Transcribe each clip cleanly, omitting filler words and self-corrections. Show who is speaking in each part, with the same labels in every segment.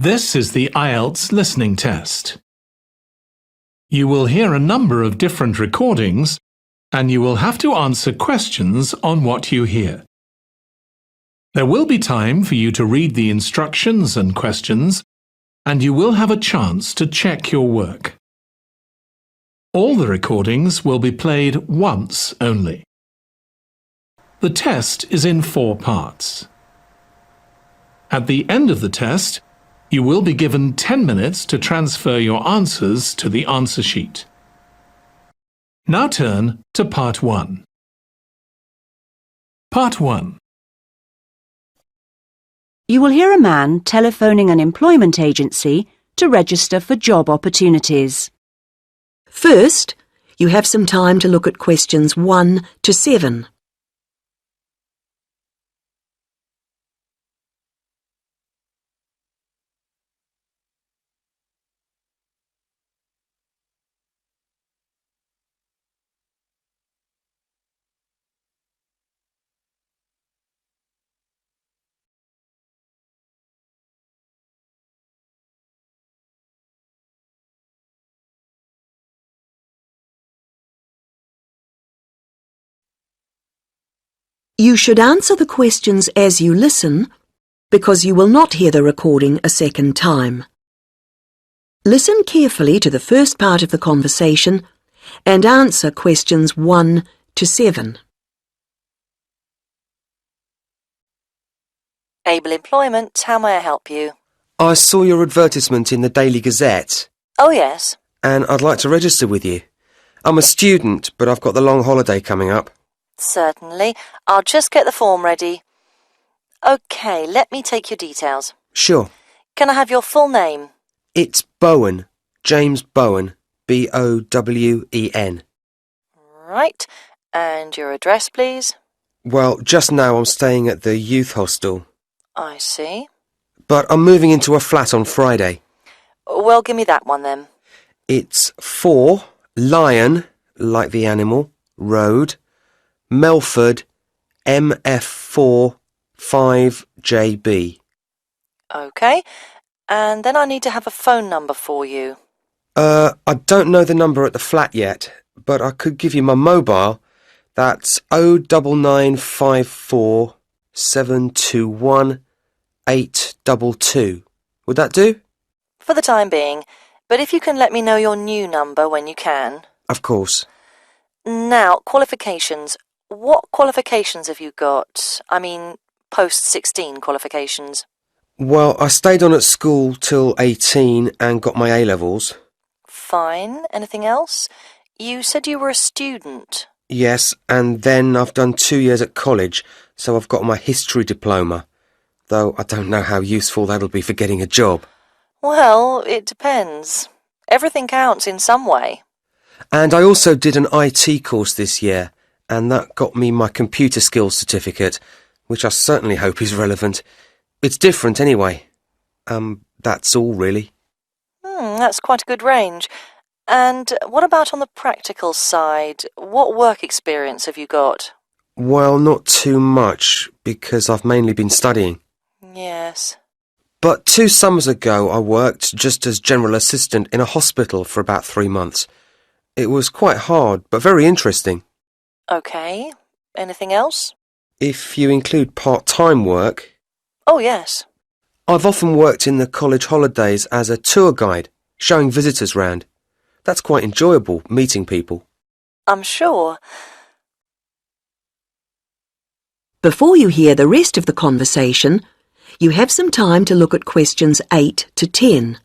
Speaker 1: This is the IELTS listening test. You will hear a number of different recordings and you will have to answer questions on what you hear. There will be time for you to read the instructions and questions, and you will have a chance to check your work. All the recordings will be played once only. The test is in 4 parts. At the end of the test, you will be given 10 minutes to transfer your answers to the answer sheet. Now turn to Part 1. Part 1.
Speaker 2: You will hear a man telephoning an employment agency to register for job opportunities.
Speaker 3: First, you have some time to look at questions 1 to 7. You should answer the questions as you listen, because you will not hear the recording a second time. Listen carefully to the first part of the conversation and answer questions 1 to 7.
Speaker 4: Able Employment, how may I help you?
Speaker 5: I saw your advertisement in the Daily Gazette,
Speaker 4: Oh, yes.
Speaker 5: and I'd like to register with you. I'm a student, but I've got the long holiday coming up.
Speaker 4: Certainly. I'll just get the form ready. OK, let me take your details.
Speaker 5: Sure.
Speaker 4: Can I have your full name?
Speaker 5: It's Bowen. James Bowen. B-O-W-E-N.
Speaker 4: Right. And your address, please?
Speaker 5: Well, just now I'm staying at the youth hostel.
Speaker 4: I see.
Speaker 5: But I'm moving into a flat on Friday.
Speaker 4: Well, give me that one then.
Speaker 5: It's 4 Lion, like the animal, Road, Melford, MF4 5JB.
Speaker 4: OK. And then I need to have a phone number for you.
Speaker 5: I don't know the number at the flat yet, but I could give you my mobile. That's 09954 721 822. Would that do?
Speaker 4: For the time being. But if you can let me know your new number when you can.
Speaker 5: Of course.
Speaker 4: Now, qualifications. What qualifications have you got? I mean, post-16 qualifications.
Speaker 5: Well, I stayed on at school till 18 and got my A-levels.
Speaker 4: Fine. Anything else? You said you were a student.
Speaker 5: Yes, and then I've done 2 years at college, so I've got my history diploma, though I don't know how useful that'll be for getting a job.
Speaker 4: Well, it depends. Everything counts in some way.
Speaker 5: And I also did an IT course this year, and that got me my computer skills certificate, which I certainly hope is relevant. It's different anyway. That's all really.
Speaker 4: That's quite a good range. And what about on the practical side? What work experience have you got?
Speaker 5: Well, not too much, because I've mainly been studying.
Speaker 4: Yes.
Speaker 5: But 2 summers ago I worked just as general assistant in a hospital for about 3 months. It was quite hard, but very interesting.
Speaker 4: OK. Anything else?
Speaker 5: If you include part-time work...
Speaker 4: Oh, yes.
Speaker 5: I've often worked in the college holidays as a tour guide, showing visitors round. That's quite enjoyable, meeting people.
Speaker 4: I'm sure.
Speaker 3: Before you hear the rest of the conversation, you have some time to look at questions 8 to 10.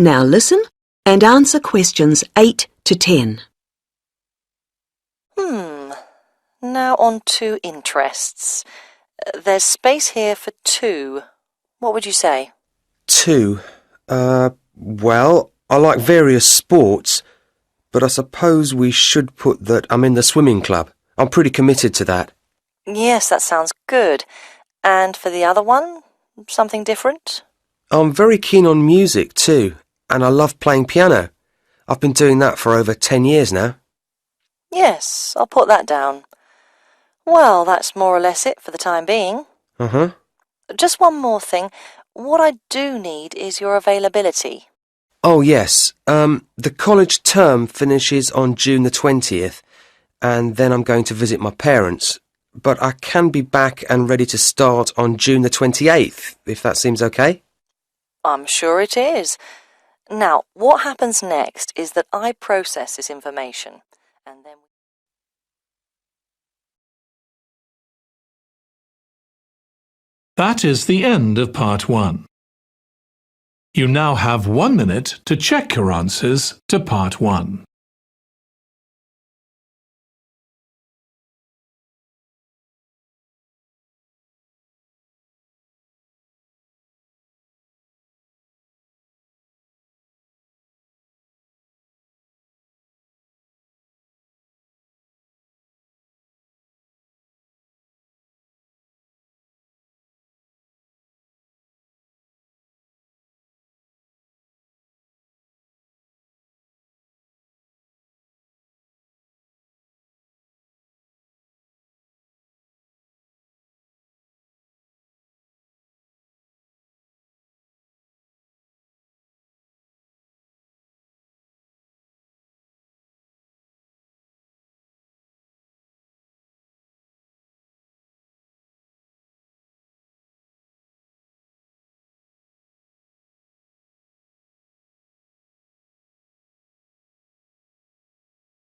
Speaker 3: Now listen and answer questions 8 to 10.
Speaker 4: Now on to interests. There's space here for 2. What would you say?
Speaker 5: 2. Well, I like various sports, but I suppose we should put that I'm in the swimming club. I'm pretty committed to that.
Speaker 4: Yes, that sounds good. And for the other one, something different?
Speaker 5: I'm very keen on music too, and I love playing piano. I've been doing that for over 10 years now.
Speaker 4: Yes, I'll put that down. Well, that's more or less it for the time being.
Speaker 5: Uh-huh.
Speaker 4: Just one more thing. What I do need is your availability.
Speaker 5: Oh, yes. The college term finishes on June the 20th, and then I'm going to visit my parents. But I can be back and ready to start on June the 28th, if that seems okay.
Speaker 4: I'm sure it is. Now, what happens next is that I process this information, and then...
Speaker 1: That is the end of part 1. You now have 1 minute to check your answers to part 1.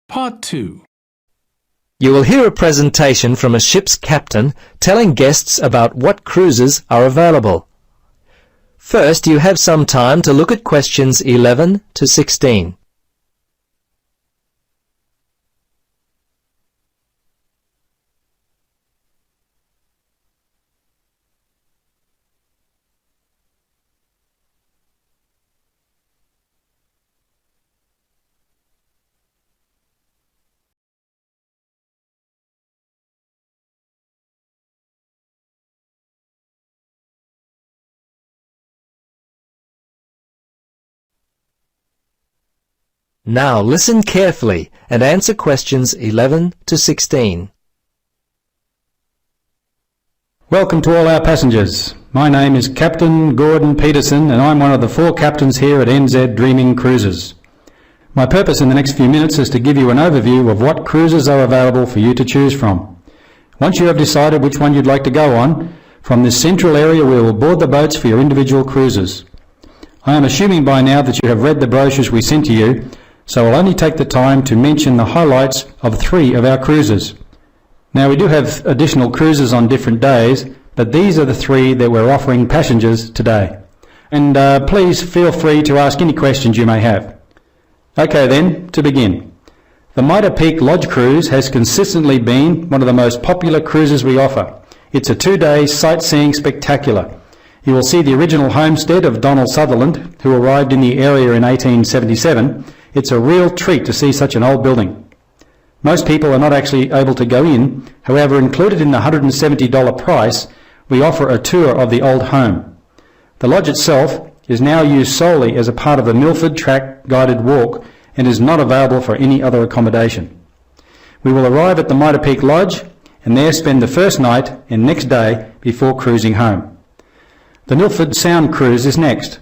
Speaker 1: Part 2.
Speaker 6: You will hear a presentation from a ship's captain telling guests about what cruises are available. First, you have some time to look at questions 11 to 16. Now listen carefully and answer questions 11 to 16.
Speaker 7: Welcome to all our passengers. My name is Captain Gordon Peterson and I'm one of the 4 captains here at NZ Dreaming Cruises. My purpose in the next few minutes is to give you an overview of what cruises are available for you to choose from. Once you have decided which one you'd like to go on, from this central area we will board the boats for your individual cruises. I am assuming by now that you have read the brochures we sent to you, so I'll only take the time to mention the highlights of 3 of our cruises. Now we do have additional cruises on different days, but these are the 3 that we're offering passengers today. And please feel free to ask any questions you may have. Okay then, to begin. The Mitre Peak Lodge Cruise has consistently been one of the most popular cruises we offer. It's a 2-day sightseeing spectacular. You will see the original homestead of Donald Sutherland, who arrived in the area in 1877. It's a real treat to see such an old building. Most people are not actually able to go in. However, included in the $170 price, we offer a tour of the old home. The lodge itself is now used solely as a part of the Milford Track guided walk and is not available for any other accommodation. We will arrive at the Mitre Peak Lodge and there spend the first night and next day before cruising home. The Milford Sound Cruise is next.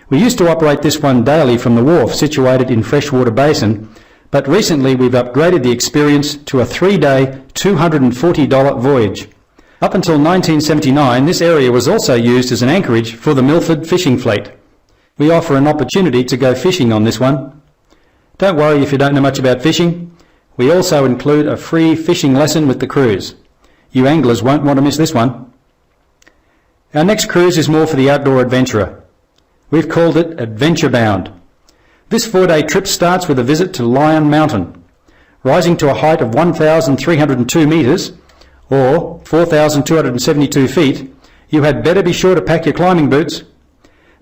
Speaker 7: We used to operate this one daily from the wharf situated in Freshwater Basin, but recently we've upgraded the experience to a 3-day, $240 voyage. Up until 1979, this area was also used as an anchorage for the Milford fishing fleet. We offer an opportunity to go fishing on this one. Don't worry if you don't know much about fishing. We also include a free fishing lesson with the cruise. You anglers won't want to miss this one. Our next cruise is more for the outdoor adventurer. We've called it Adventure Bound. This 4-day trip starts with a visit to Lion Mountain. Rising to a height of 1,302 metres, or 4,272 feet, you had better be sure to pack your climbing boots.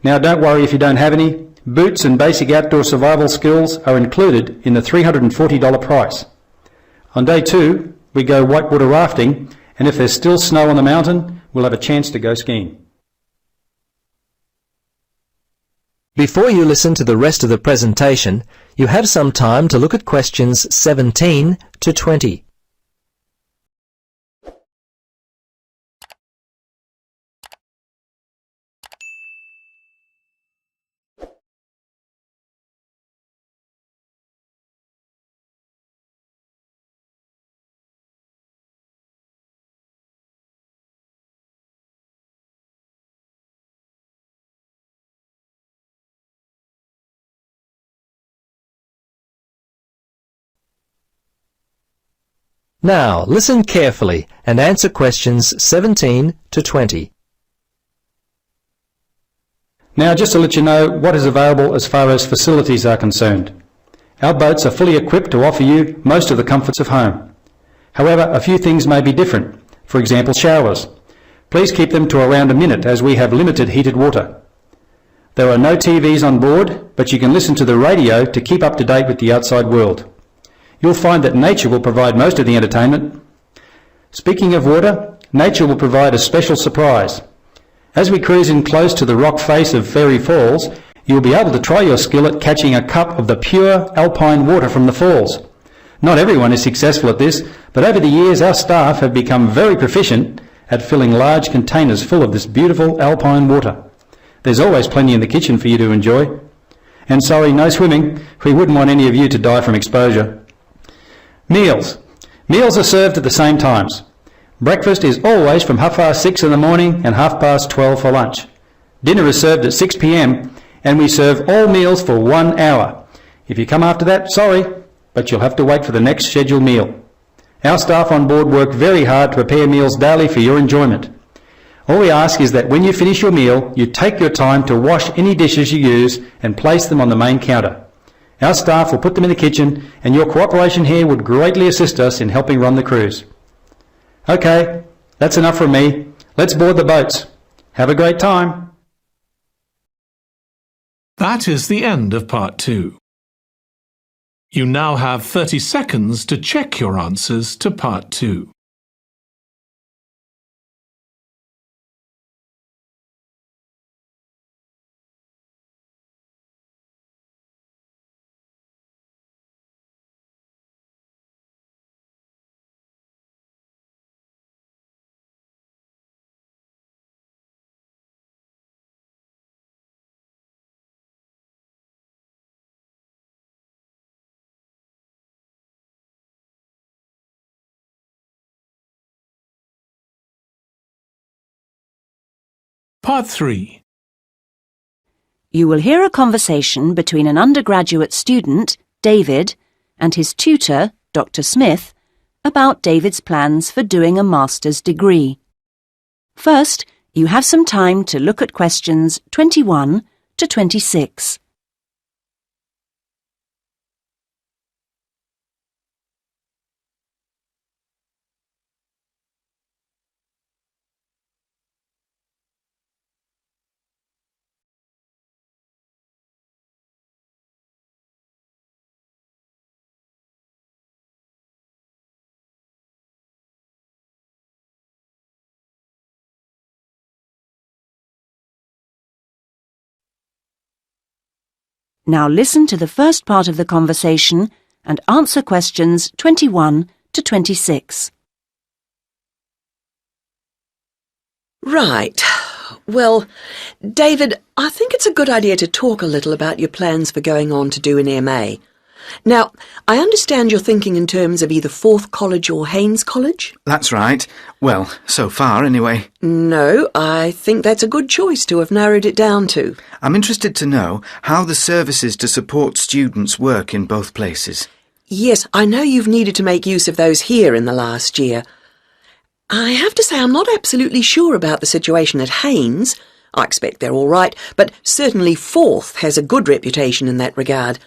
Speaker 7: Now don't worry if you don't have any. Boots and basic outdoor survival skills are included in the $340 price. On day 2, we go whitewater rafting, and if there's still snow on the mountain, we'll have a chance to go skiing.
Speaker 6: Before you listen to the rest of the presentation, you have some time to look at questions 17 to 20. Now, listen carefully and answer questions 17 to 20.
Speaker 7: Now, just to let you know what is available as far as facilities are concerned. Our boats are fully equipped to offer you most of the comforts of home. However, a few things may be different. For example, showers. Please keep them to around a minute as we have limited heated water. There are no TVs on board, but you can listen to the radio to keep up to date with the outside world. You'll find that nature will provide most of the entertainment. Speaking of water, nature will provide a special surprise. As we cruise in close to the rock face of Fairy Falls, you'll be able to try your skill at catching a cup of the pure alpine water from the falls. Not everyone is successful at this, but over the years our staff have become very proficient at filling large containers full of this beautiful alpine water. There's always plenty in the kitchen for you to enjoy. And sorry, no swimming. We wouldn't want any of you to die from exposure. Meals. Meals are served at the same times. Breakfast is always from 6:30 in the morning and 12:30 for lunch. Dinner is served at 6 p.m. and we serve all meals for 1 hour. If you come after that, sorry, but you'll have to wait for the next scheduled meal. Our staff on board work very hard to prepare meals daily for your enjoyment. All we ask is that when you finish your meal, you take your time to wash any dishes you use and place them on the main counter. Our staff will put them in the kitchen, and your cooperation here would greatly assist us in helping run the cruise. Okay, that's enough from me. Let's board the boats. Have a great time.
Speaker 1: That is the end of part 2. You now have 30 seconds to check your answers to part 2. Part 3.
Speaker 2: You will hear a conversation between an undergraduate student, David, and his tutor, Dr. Smith, about David's plans for doing a master's degree. First, you have some time to look at questions 21 to 26. Now listen to the first part of the conversation and answer questions 21 to 26.
Speaker 3: Right. Well, David, I think it's a good idea to talk a little about your plans for going on to do an MA. Now, I understand you're thinking in terms of either Forth College or Haynes College?
Speaker 8: That's right. Well, so far anyway.
Speaker 3: No, I think that's a good choice to have narrowed it down to.
Speaker 8: I'm interested to know how the services to support students work in both places.
Speaker 3: Yes, I know you've needed to make use of those here in the last year. I have to say I'm not absolutely sure about the situation at Haynes. I expect they're all right, but certainly Forth has a good reputation in that regard.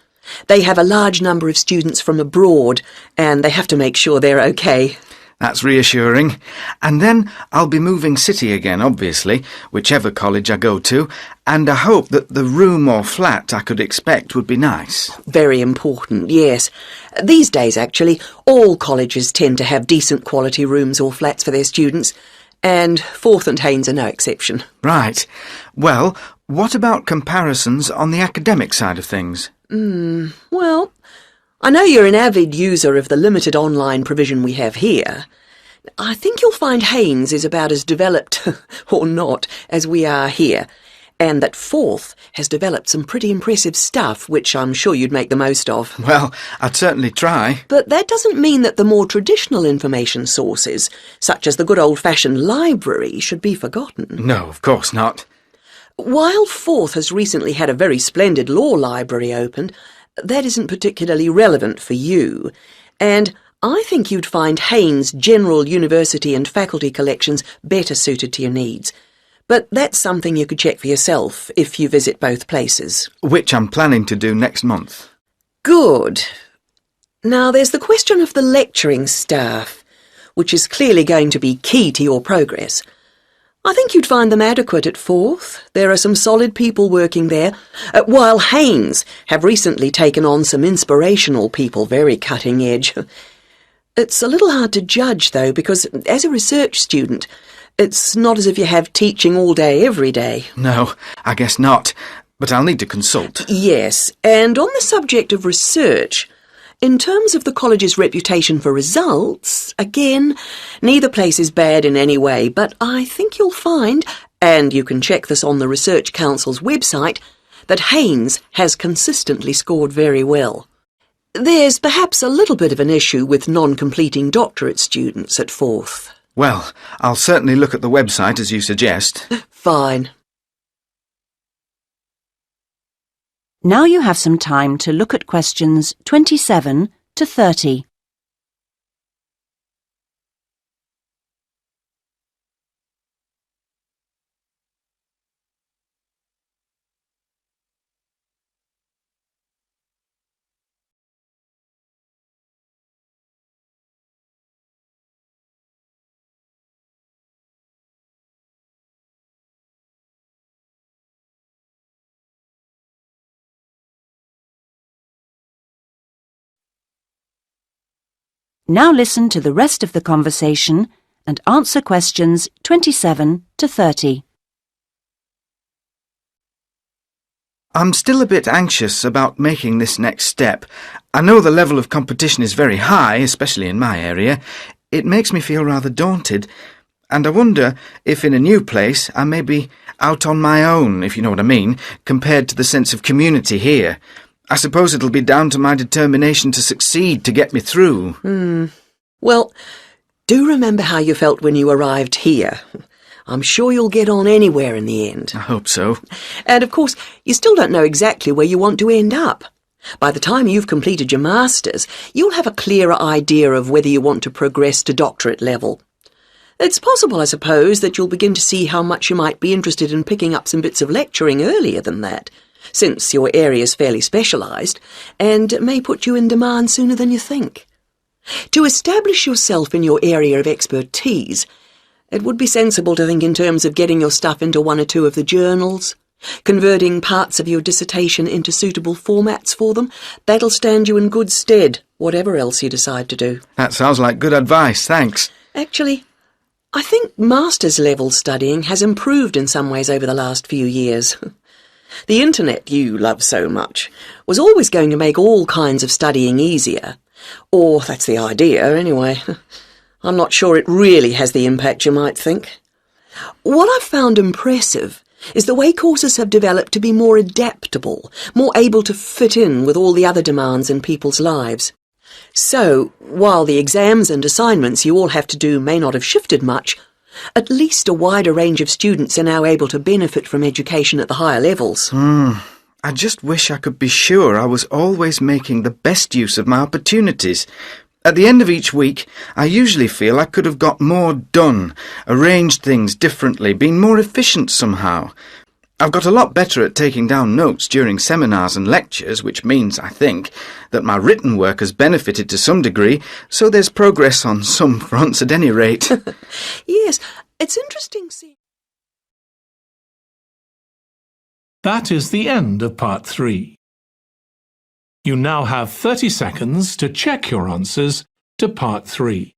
Speaker 3: They have a large number of students from abroad, and they have to make sure they're okay.
Speaker 8: That's reassuring. And then I'll be moving city again, obviously, whichever college I go to, and I hope that the room or flat I could expect would be nice.
Speaker 3: Very important, yes. These days, actually, all colleges tend to have decent quality rooms or flats for their students, and Forth and Haynes are no exception.
Speaker 8: Right. Well, What about comparisons on the academic side of things?
Speaker 3: Well, I know you're an avid user of the limited online provision we have here. I think you'll find Haynes is about as developed, or not, as we are here, and that Forth has developed some pretty impressive stuff, which I'm sure you'd make the most of.
Speaker 8: Well, I'd certainly try.
Speaker 3: But that doesn't mean that the more traditional information sources, such as the good old-fashioned library, should be forgotten.
Speaker 8: No, of course not.
Speaker 3: While Forth has recently had a very splendid law library opened, that isn't particularly relevant for you, and I think you'd find Haynes' general university and faculty collections better suited to your needs. But that's something you could check for yourself if you visit both places.
Speaker 8: Which I'm planning to do next month.
Speaker 3: Good. Now there's the question of the lecturing staff, which is clearly going to be key to your progress. I think you'd find them adequate at Forth. There are some solid people working there, while Haynes have recently taken on some inspirational people, very cutting edge. It's a little hard to judge, though, because as a research student, it's not as if you have teaching all day, every day.
Speaker 8: No, I guess not. But I'll need to consult.
Speaker 3: Yes, and on the subject of research, in terms of the college's reputation for results, again, neither place is bad in any way, but I think you'll find, and you can check this on the Research Council's website, that Haynes has consistently scored very well. There's perhaps a little bit of an issue with non-completing doctorate students at Forth.
Speaker 8: Well, I'll certainly look at the website as you suggest.
Speaker 3: Fine.
Speaker 2: Now you have some time to look at questions 27 to 30. Now listen to the rest of the conversation and answer questions 27 to 30.
Speaker 8: I'm still a bit anxious about making this next step. I know the level of competition is very high, especially in my area. It makes me feel rather daunted, and I wonder if in a new place I may be out on my own, if you know what I mean, compared to the sense of community here. I suppose it'll be down to my determination to succeed to get me through.
Speaker 3: Well, do remember how you felt when you arrived here. I'm sure you'll get on anywhere in the end.
Speaker 8: I hope so.
Speaker 3: And of course, you still don't know exactly where you want to end up. By the time you've completed your masters, you'll have a clearer idea of whether you want to progress to doctorate level. It's possible, I suppose, that you'll begin to see how much you might be interested in picking up some bits of lecturing earlier than that, since your area's fairly specialised, and it may put you in demand sooner than you think. To establish yourself in your area of expertise, it would be sensible to think in terms of getting your stuff into one or two of the journals, converting parts of your dissertation into suitable formats for them. That'll stand you in good stead, whatever else you decide to do.
Speaker 8: That sounds like good advice, thanks.
Speaker 3: Actually, I think master's level studying has improved in some ways over the last few years. The internet you love so much was always going to make all kinds of studying easier. Or that's the idea, anyway. I'm not sure it really has the impact you might think. What I've found impressive is the way courses have developed to be more adaptable, more able to fit in with all the other demands in people's lives. So, while the exams and assignments you all have to do may not have shifted much, at least a wider range of students are now able to benefit from education at the higher levels.
Speaker 8: I just wish I could be sure I was always making the best use of my opportunities. At the end of each week, I usually feel I could have got more done, arranged things differently, been more efficient somehow. I've got a lot better at taking down notes during seminars and lectures, which means, I think, that my written work has benefited to some degree, so there's progress on some fronts at any rate.
Speaker 3: Yes, it's interesting seeing...
Speaker 1: That is the end of part 3. You now have 30 seconds to check your answers to part 3.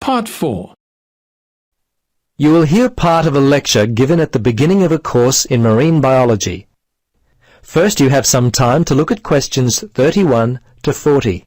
Speaker 1: Part 4.
Speaker 6: You will hear part of a lecture given at the beginning of a course in marine biology. First, you have some time to look at questions 31 to 40.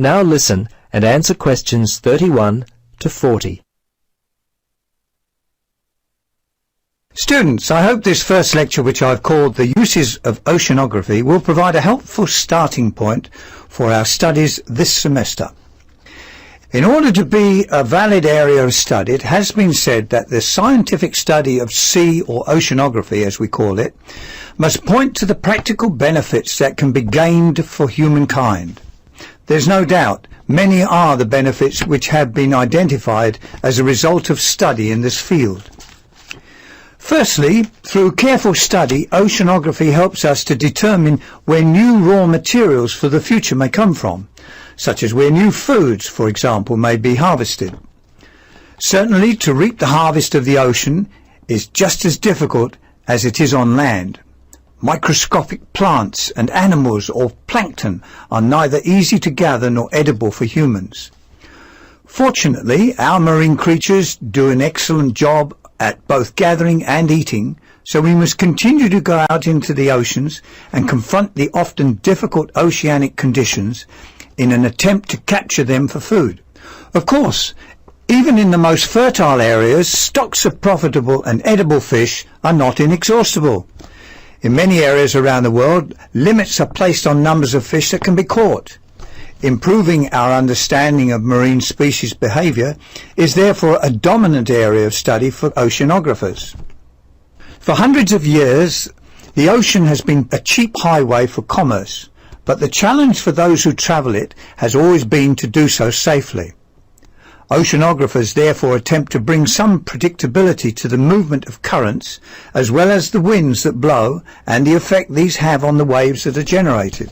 Speaker 6: Now listen and answer questions 31 to 40.
Speaker 9: Students, I hope this first lecture, which I've called The Uses of Oceanography, will provide a helpful starting point for our studies this semester. In order to be a valid area of study, it has been said that the scientific study of sea or oceanography, as we call it, must point to the practical benefits that can be gained for humankind. There's no doubt many are the benefits which have been identified as a result of study in this field. Firstly, through careful study, oceanography helps us to determine where new raw materials for the future may come from, such as where new foods, for example, may be harvested. Certainly, to reap the harvest of the ocean is just as difficult as it is on land. Microscopic plants and animals or plankton are neither easy to gather nor edible for humans. Fortunately, our marine creatures do an excellent job at both gathering and eating, so we must continue to go out into the oceans and confront the often difficult oceanic conditions in an attempt to capture them for food. Of course, even in the most fertile areas, stocks of profitable and edible fish are not inexhaustible. In many areas around the world, limits are placed on numbers of fish that can be caught. Improving our understanding of marine species behaviour is therefore a dominant area of study for oceanographers. For hundreds of years, the ocean has been a cheap highway for commerce, but the challenge for those who travel it has always been to do so safely. Oceanographers therefore attempt to bring some predictability to the movement of currents, as well as the winds that blow and the effect these have on the waves that are generated.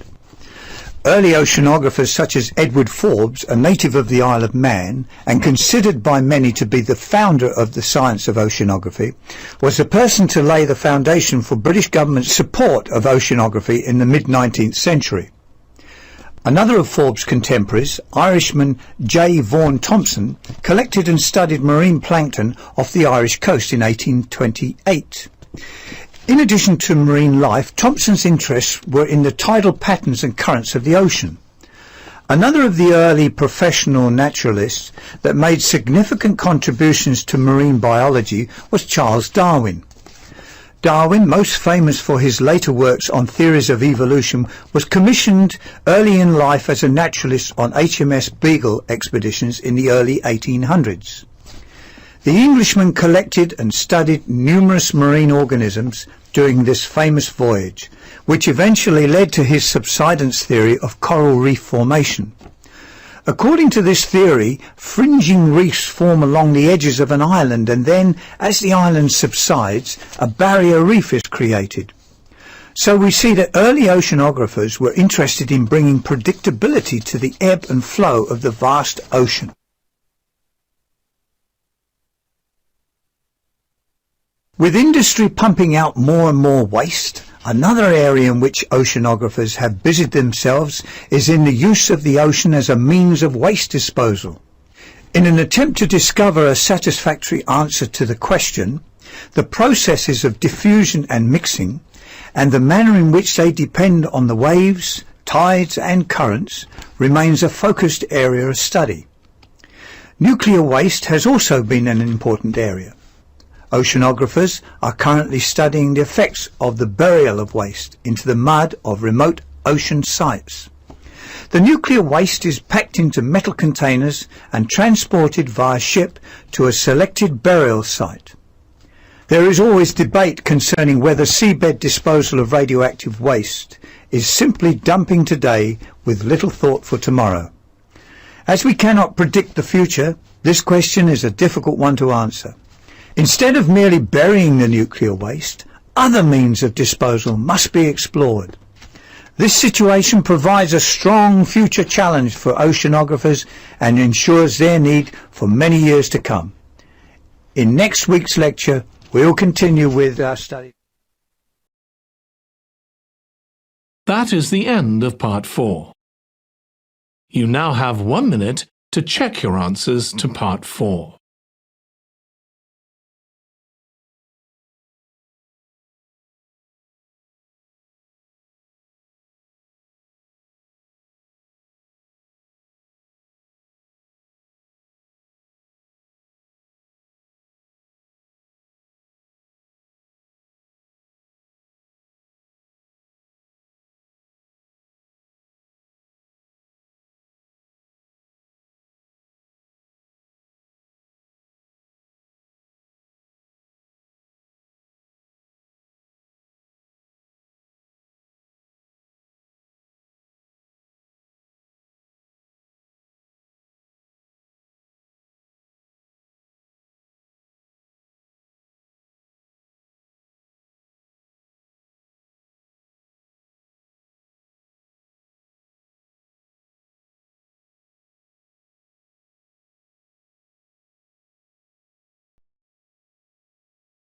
Speaker 9: Early oceanographers such as Edward Forbes, a native of the Isle of Man and considered by many to be the founder of the science of oceanography, was the person to lay the foundation for British government's support of oceanography in the mid-19th century. Another of Forbes' contemporaries, Irishman J. Vaughan Thompson, collected and studied marine plankton off the Irish coast in 1828. In addition to marine life, Thompson's interests were in the tidal patterns and currents of the ocean. Another of the early professional naturalists that made significant contributions to marine biology was Charles Darwin. Darwin, most famous for his later works on theories of evolution, was commissioned early in life as a naturalist on HMS Beagle expeditions in the early 1800s. The Englishman collected and studied numerous marine organisms during this famous voyage, which eventually led to his subsidence theory of coral reef formation. According to this theory, fringing reefs form along the edges of an island, and then, as the island subsides, a barrier reef is created. So we see that early oceanographers were interested in bringing predictability to the ebb and flow of the vast ocean. With industry pumping out more and more waste, another area in which oceanographers have busied themselves is in the use of the ocean as a means of waste disposal. In an attempt to discover a satisfactory answer to the question, the processes of diffusion and mixing, and the manner in which they depend on the waves, tides and currents, remains a focused area of study. Nuclear waste has also been an important area. Oceanographers are currently studying the effects of the burial of waste into the mud of remote ocean sites. The nuclear waste is packed into metal containers and transported via ship to a selected burial site. There is always debate concerning whether seabed disposal of radioactive waste is simply dumping today with little thought for tomorrow. As we cannot predict the future, this question is a difficult one to answer. Instead of merely burying the nuclear waste, other means of disposal must be explored. This situation provides a strong future challenge for oceanographers and ensures their need for many years to come. In next week's lecture, we will continue with our study.
Speaker 1: That is the end of Part 4. You now have 1 minute to check your answers to Part 4.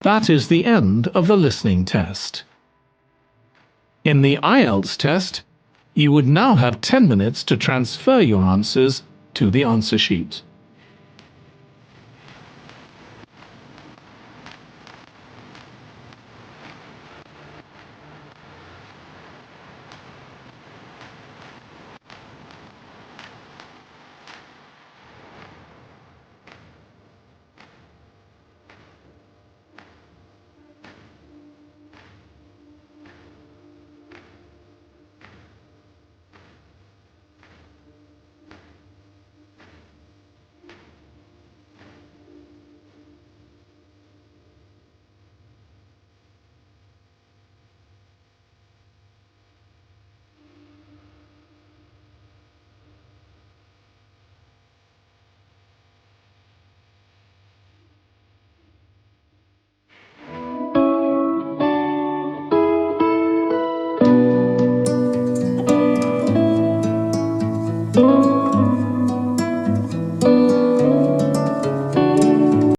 Speaker 1: That is the end of the listening test. In the IELTS test, you would now have 10 minutes to transfer your answers to the answer sheet.